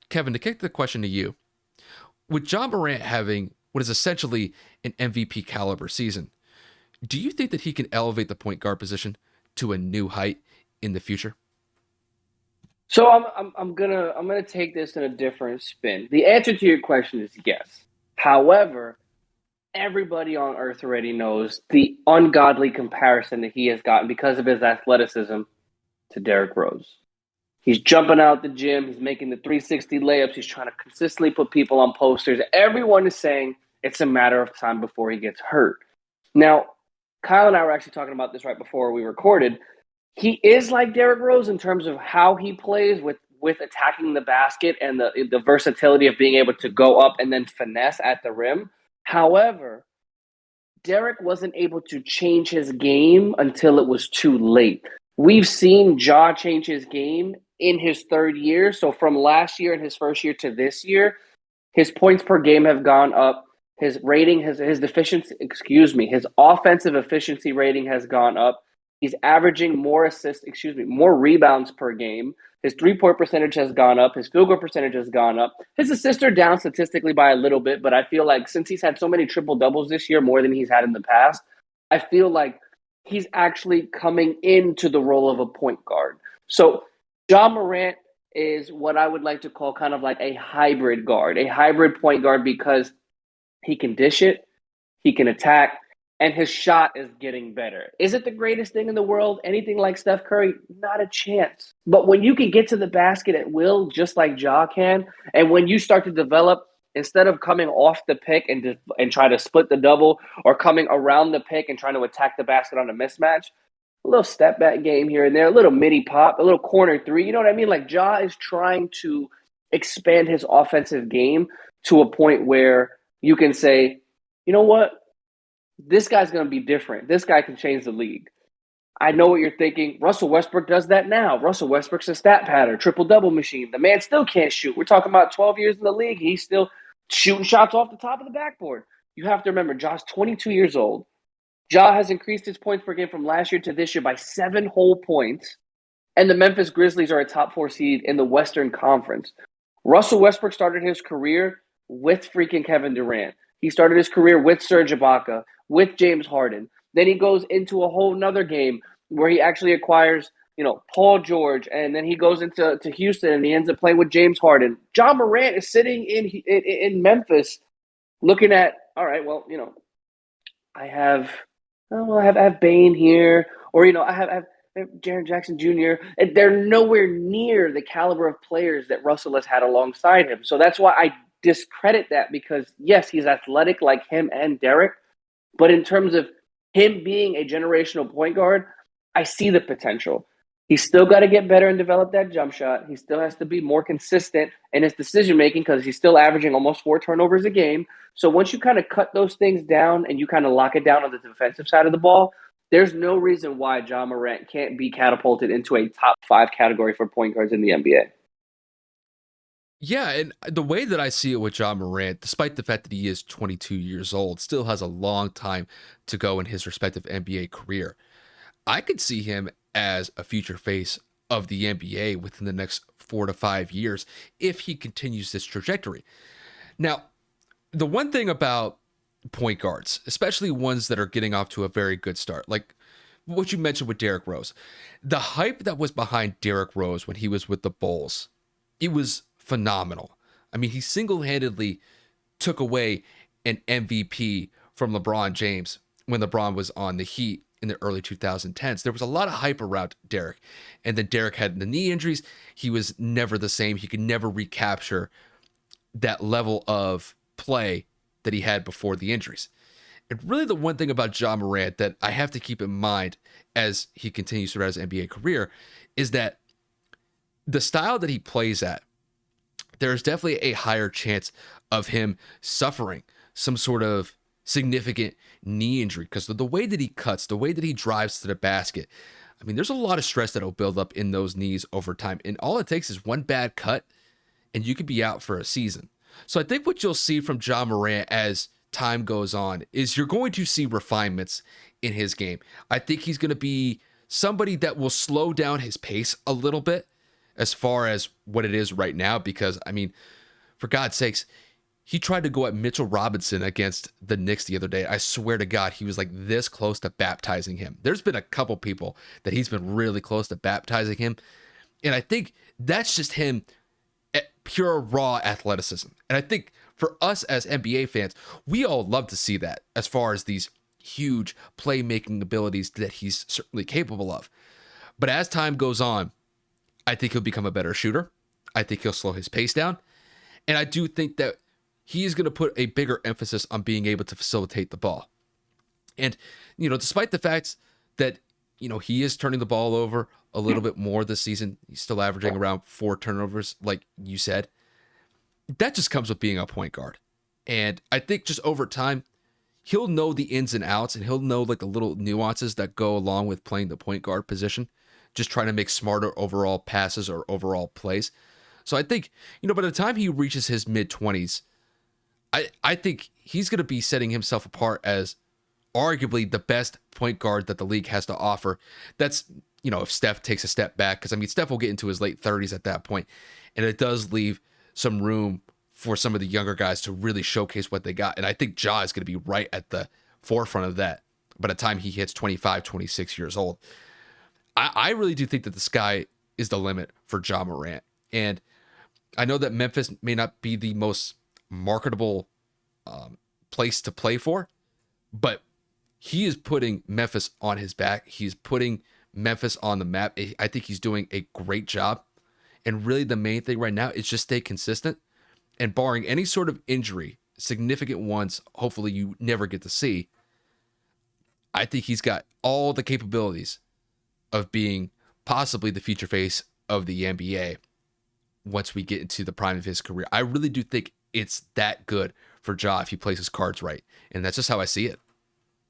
Kevin, to kick the question to you, with Ja Morant having what is essentially an MVP caliber season, do you think that he can elevate the point guard position to a new height in the future? So I'm gonna take this in a different spin. The answer to your question is yes. However, everybody on earth already knows the ungodly comparison that he has gotten because of his athleticism to Derrick Rose. He's jumping out the gym, he's making the 360 layups, he's trying to consistently put people on posters. Everyone is saying it's a matter of time before he gets hurt. Now, Kyle and I were actually talking about this right before we recorded. He is like Derrick Rose in terms of how he plays with attacking the basket and the versatility of being able to go up and then finesse at the rim. However, Derrick wasn't able to change his game until it was too late. We've seen Ja change his game in his third year. So from last year and his first year to this year, his points per game have gone up. His rating, his efficiency, his offensive efficiency rating has gone up. He's averaging more rebounds per game. His 3-point percentage has gone up. His field goal percentage has gone up. His assists are down statistically by a little bit, but I feel like since he's had so many triple doubles this year, more than he's had in the past, I feel like he's actually coming into the role of a point guard. So Ja Morant is what I would like to call kind of like a hybrid guard, a hybrid point guard because he can dish it, he can attack, and his shot is getting better. Is it the greatest thing in the world? Anything like Steph Curry? Not a chance. But when you can get to the basket at will, just like Ja can, and when you start to develop, instead of coming off the pick and try to split the double, or coming around the pick and trying to attack the basket on a mismatch, a little step back game here and there, a little mini pop, a little corner three. You know what I mean? Like Ja is trying to expand his offensive game to a point where you can say, you know what? This guy's going to be different. This guy can change the league. I know what you're thinking. Russell Westbrook does that now. Russell Westbrook's a stat pattern, triple double machine. The man still can't shoot. We're talking about 12 years in the league. He's still shooting shots off the top of the backboard. You have to remember, Ja's 22 years old. Ja has increased his points per game from last year to this year by 7 whole points. And the Memphis Grizzlies are a top 4 seed in the Western Conference. Russell Westbrook started his career with freaking Kevin Durant. He started his career with Serge Ibaka, with James Harden. Then he goes into a whole nother game where he actually acquires, Paul George, and then he goes into Houston and he ends up playing with James Harden. Ja Morant is sitting in Memphis, looking at, all right, well, I have, I have Bane here, or I have Jaren Jackson Jr. And they're nowhere near the caliber of players that Russell has had alongside him. So that's why I discredit that, because yes, he's athletic like him and Derek, but in terms of him being a generational point guard, I see the potential. He's still got to get better and develop that jump shot. He still has to be more consistent in his decision making because he's still averaging almost 4 turnovers a game. So once you kind of cut those things down and you kind of lock it down on the defensive side of the ball, there's no reason why Ja Morant can't be catapulted into a top 5 category for point guards in the NBA. Yeah, and the way that I see it with Ja Morant, despite the fact that he is 22 years old, still has a long time to go in his respective NBA career. I could see him as a future face of the NBA within the next 4 to 5 years if he continues this trajectory. Now, the one thing about point guards, especially ones that are getting off to a very good start, like what you mentioned with Derrick Rose, the hype that was behind Derrick Rose when he was with the Bulls, it was phenomenal. I mean, he single-handedly took away an MVP from LeBron James when LeBron was on the Heat in the early 2010s. There was a lot of hype around Derrick. And then Derrick had the knee injuries. He was never the same. He could never recapture that level of play that he had before the injuries. And really the one thing about Ja Morant that I have to keep in mind as he continues throughout his NBA career is that the style that he plays at, there's definitely a higher chance of him suffering some sort of significant knee injury because of the way that he cuts, the way that he drives to the basket. I mean, there's a lot of stress that'll build up in those knees over time. And all it takes is one bad cut and you could be out for a season. So I think what you'll see from Ja Morant as time goes on is you're going to see refinements in his game. I think he's going to be somebody that will slow down his pace a little bit, as far as what it is right now, because I mean, for God's sakes, he tried to go at Mitchell Robinson against the Knicks the other day. I swear to God, he was like this close to baptizing him. There's been a couple people that he's been really close to baptizing him. And I think that's just him at pure raw athleticism. And I think for us as NBA fans, we all love to see that as far as these huge playmaking abilities that he's certainly capable of. But as time goes on, I think he'll become a better shooter. I think he'll slow his pace down. And I do think that he is going to put a bigger emphasis on being able to facilitate the ball. And, despite the fact that, he is turning the ball over a little bit more this season, he's still averaging around 4 turnovers, like you said. That just comes with being a point guard. And I think just over time, he'll know the ins and outs, and he'll know like the little nuances that go along with playing the point guard position, just trying to make smarter overall passes or overall plays. So I think, by the time he reaches his mid-20s, I think he's going to be setting himself apart as arguably the best point guard that the league has to offer. That's, if Steph takes a step back, because I mean, Steph will get into his late 30s at that point, and it does leave some room for some of the younger guys to really showcase what they got. And I think Ja is going to be right at the forefront of that by the time he hits 25, 26 years old. I really do think that the sky is the limit for Ja Morant. And I know that Memphis may not be the most marketable place to play for, but he is putting Memphis on his back. He's putting Memphis on the map. I think he's doing a great job. And really the main thing right now is just stay consistent, and barring any sort of injury, significant ones, hopefully you never get to see, I think he's got all the capabilities of being possibly the future face of the NBA once we get into the prime of his career. I really do think it's that good for Ja if he plays his cards right. And that's just how I see it.